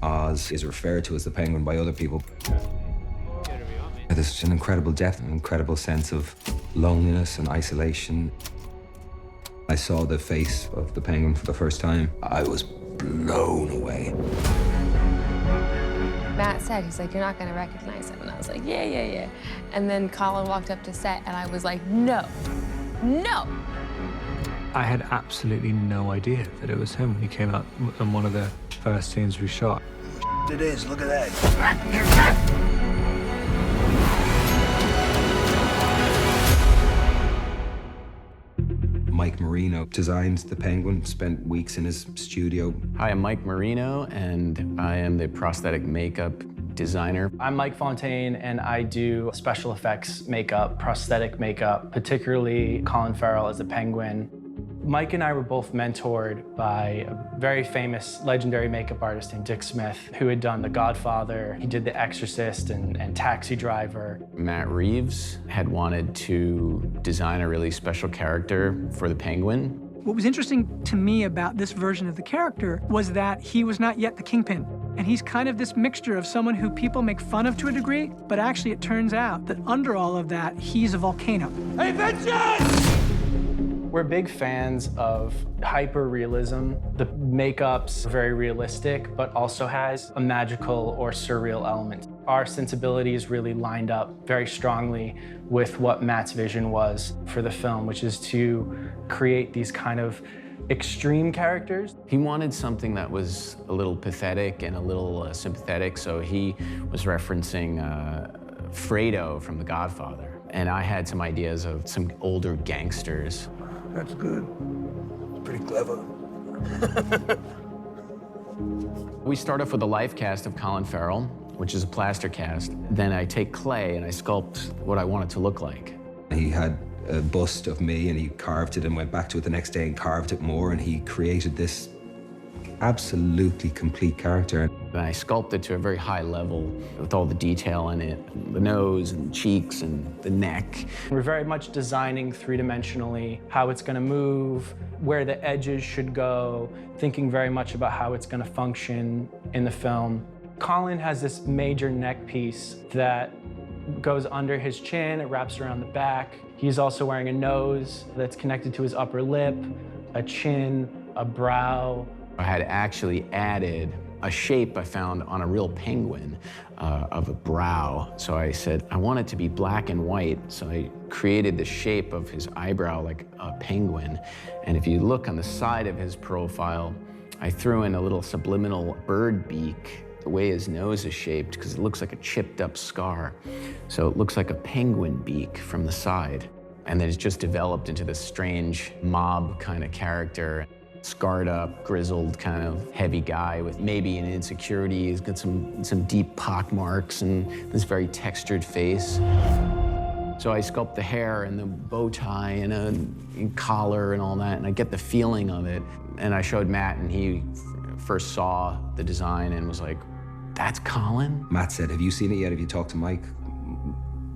Oz is referred to as the Penguin by other people. There's an incredible depth, an incredible sense of loneliness and isolation. I saw the face of the Penguin for the first time. I was blown away. Matt said, he's like, "You're not gonna recognize him." And I was like, yeah. And then Collin walked up to set and I was like, no. I had absolutely no idea that it was him when he came out in one of the first scenes we shot. It is, look at that. Mike Marino designed the Penguin, spent weeks in his studio. Hi, I'm Mike Marino, and I am the prosthetic makeup designer. I'm Mike Fontaine, and I do special effects makeup, prosthetic makeup, particularly Collin Farrell as the Penguin. Mike and I were both mentored by a very famous, legendary makeup artist named Dick Smith, who had done The Godfather. He did The Exorcist and Taxi Driver. Matt Reeves had wanted to design a really special character for the Penguin. What was interesting to me about this version of the character was that he was not yet the Kingpin. And he's kind of this mixture of someone who people make fun of to a degree, but actually it turns out that under all of that, he's a volcano. Hey, Vincent! We're big fans of hyper-realism. The makeup's very realistic, but also has a magical or surreal element. Our sensibilities really lined up very strongly with what Matt's vision was for the film, which is to create these kind of extreme characters. He wanted something that was a little pathetic and a little sympathetic, so he was referencing Fredo from The Godfather. And I had some ideas of some older gangsters. That's good. It's pretty clever. We start off with a life cast of Collin Farrell, which is a plaster cast. Then I take clay and I sculpt what I want it to look like. He had a bust of me and he carved it and went back to it the next day and carved it more, and he created this absolutely complete character. And I sculpted to a very high level with all the detail in it, the nose and cheeks and the neck. We're very much designing three-dimensionally how it's going to move, where the edges should go, thinking very much about how it's going to function in the film. Collin has this major neck piece that goes under his chin, it wraps around the back. He's also wearing a nose that's connected to his upper lip, a chin, a brow. I had actually added a shape I found on a real penguin of a brow. So I said, I want it to be black and white. So I created the shape of his eyebrow like a penguin. And if you look on the side of his profile, I threw in a little subliminal bird beak, the way his nose is shaped, because it looks like a chipped up scar. So it looks like a penguin beak from the side. And then it's just developed into this strange mob kind of character. Scarred up, grizzled, kind of heavy guy with maybe an insecurity. He's got some deep pock marks and this very textured face. So I sculpt the hair and the bow tie and a collar and all that, and I get the feeling of it. And I showed Matt, and he first saw the design and was like, "That's Collin?" Matt said, "Have you seen it yet? Have you talked to Mike?"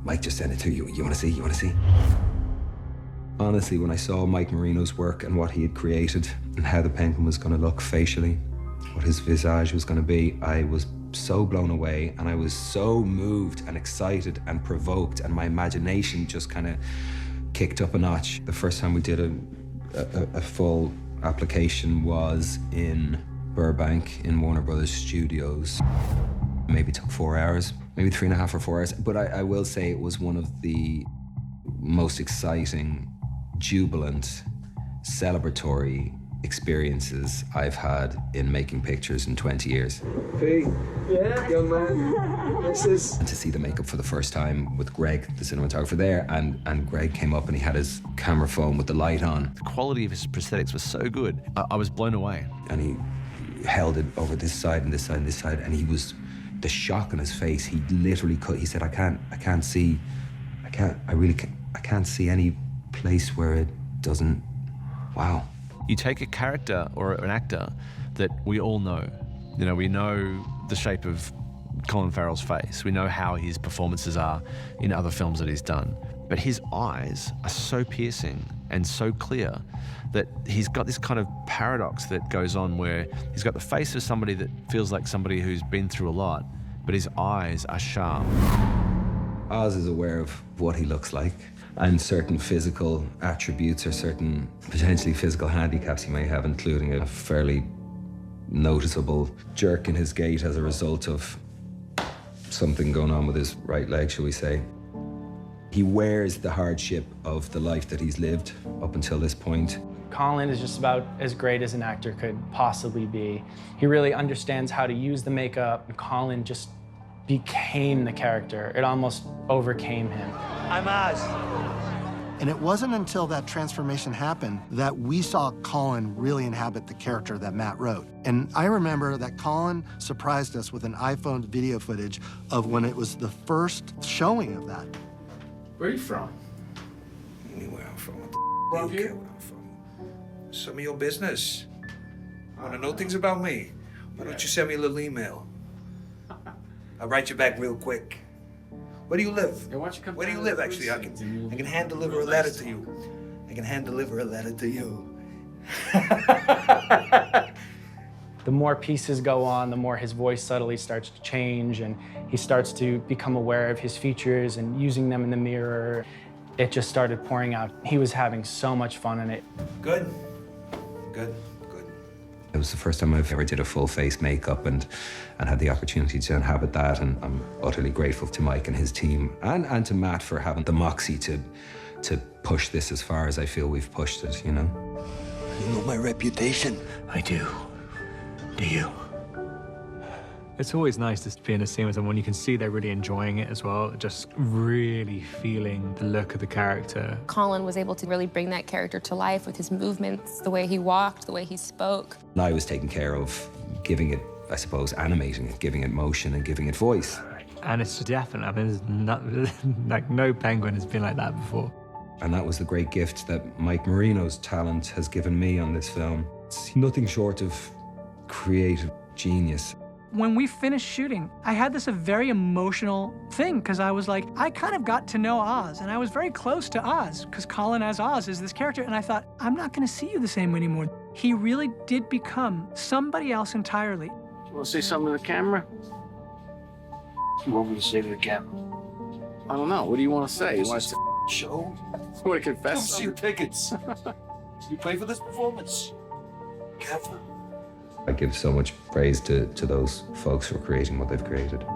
Mike just sent it to you. You want to see? You want to see? Honestly, when I saw Mike Marino's work and what he had created and how the Penguin was going to look facially, what his visage was going to be, I was so blown away, and I was so moved and excited and provoked, and my imagination just kind of kicked up a notch. The first time we did a full application was in Burbank in Warner Brothers Studios. Maybe took 4 hours, maybe 3.5 or 4 hours, but I will say it was one of the most exciting, jubilant, celebratory experiences I've had in making pictures in 20 years. Pete, yeah, young man, this is... And to see the makeup for the first time with Greg, the cinematographer there, and Greg came up and he had his camera phone with the light on. The quality of his prosthetics was so good. I was blown away. And he held it over this side and this side and this side, and he was, the shock on his face, he literally he said, I can't see any place where it doesn't, wow. You take a character or an actor that we all know. You know, we know the shape of Collin Farrell's face. We know how his performances are in other films that he's done. But his eyes are so piercing and so clear that he's got this kind of paradox that goes on where he's got the face of somebody that feels like somebody who's been through a lot, but his eyes are sharp. Oz is aware of what he looks like and certain physical attributes or certain potentially physical handicaps he may have, including a fairly noticeable jerk in his gait as a result of something going on with his right leg, shall we say. He wears the hardship of the life that he's lived up until this point. Collin is just about as great as an actor could possibly be. He really understands how to use the makeup. Collin just became the character. It almost overcame him. I'm Oz. And it wasn't until that transformation happened that we saw Collin really inhabit the character that Matt wrote. And I remember that Collin surprised us with an iPhone video footage of when it was the first showing of that. Where are you from? Anywhere I'm from. What the you care where I'm from? Some of your business. Want to know things about me? Why don't you send me a little email? I'll write you back real quick. Where do you live? Where do you live, actually? I can hand deliver a letter to you. I can hand deliver a letter to you. The more pieces go on, the more his voice subtly starts to change, and he starts to become aware of his features and using them in the mirror. It just started pouring out. He was having so much fun in it. Good. Good. It was the first time I've ever did a full face makeup and had the opportunity to inhabit that, and I'm utterly grateful to Mike and his team and to Matt for having the moxie to push this as far as I feel we've pushed it, you know? You know my reputation. I do. Do you? It's always nice to be in a scene with someone. You can see they're really enjoying it as well, just really feeling the look of the character. Collin was able to really bring that character to life with his movements, the way he walked, the way he spoke. And I was taking care of giving it, I suppose, animating it, giving it motion and giving it voice. And it's definitely, I mean, there's not, like no penguin has been like that before. And that was the great gift that Mike Marino's talent has given me on this film. It's nothing short of creative genius. When we finished shooting, I had this a very emotional thing because I was like, I kind of got to know Oz, and I was very close to Oz because Collin as Oz is this character, and I thought, I'm not going to see you the same way anymore. He really did become somebody else entirely. You want to say something to the camera? You want me to say to the camera? I don't know. What do you want to say? You want to Show? want to confess? See your tickets. You pay for this performance. Careful. I give so much praise to those folks for creating what they've created.